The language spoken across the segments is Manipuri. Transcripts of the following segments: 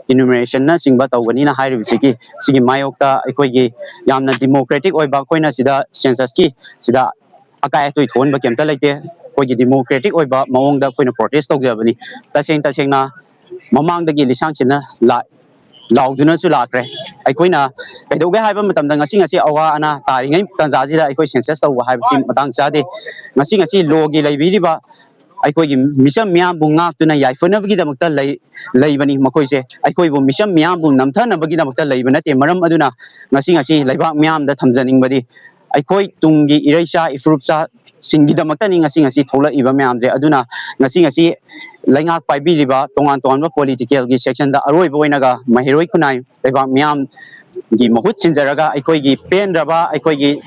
enumeration singba tawgani na hairi bisiki sigi mayokta aikoigi yamna democratic oiba koina sida census ki sida akai toi thon ba kemta laite koigi democratic oiba maongda koina protest tawjabani taseng na mamangda gi lisang china la lauduna su lakre aikoina kaidoge haiba matamda ngasi awa ana taringai tanjaji da aikoi census tawba haibsi matang chade ngasi logi laibiriba aikoigi misam myam bunga tuna yaifona bagi damakta laibani makoise aikoibo misam myam bung namthana bagi damakta laibana te maram aduna ngasi laibak myam da thamjaning badi aikoi tungi iraisa ifrupsa singi damakta ni ngasi thola iba myam je aduna ngasi laingak paibiriba tongan ba political gi section da aroi boinaga mahiroi kunai laibak myam gi mahut sinjaraga aikoigi pendraba aikoigi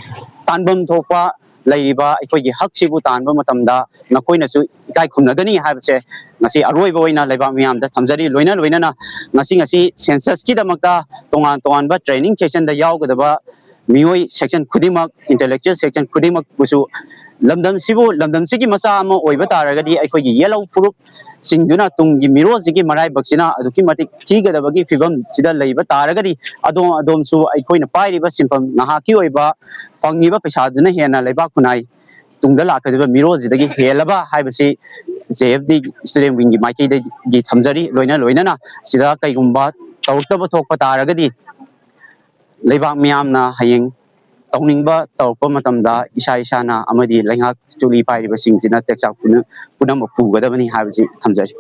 tanbam thopa laiba aikoigi haksibu tanba matamda nakoinasu ikai khumnagani haibse ngasi aroi boina laibak myam da thamjari loina na ngasi census ki damakta tongan ba training session da yaugdaba mioi section khudimak intellectual section khudimak busu lamdam sigi masa ama oiba taragadi aikoigi yellow fruit singduna tungi miro sigi marai baksina aduki matik thigadabagi fibam sida leiba taragadi adom su aikoina pairiba simpam nahaki oiba fangiba paisa duna hena leiba kunai tungda lakadiba miro sidagi helaba haibasi JFD student wing gi maiki gi thamjari loina na sida kaigumba tawtaba thokpa taragadi leibak miyamna hayeng tawningba tawpa matamda isa na amadi laingak chuli pairiba singtina tekchak punam pugadabani haibasi thamjari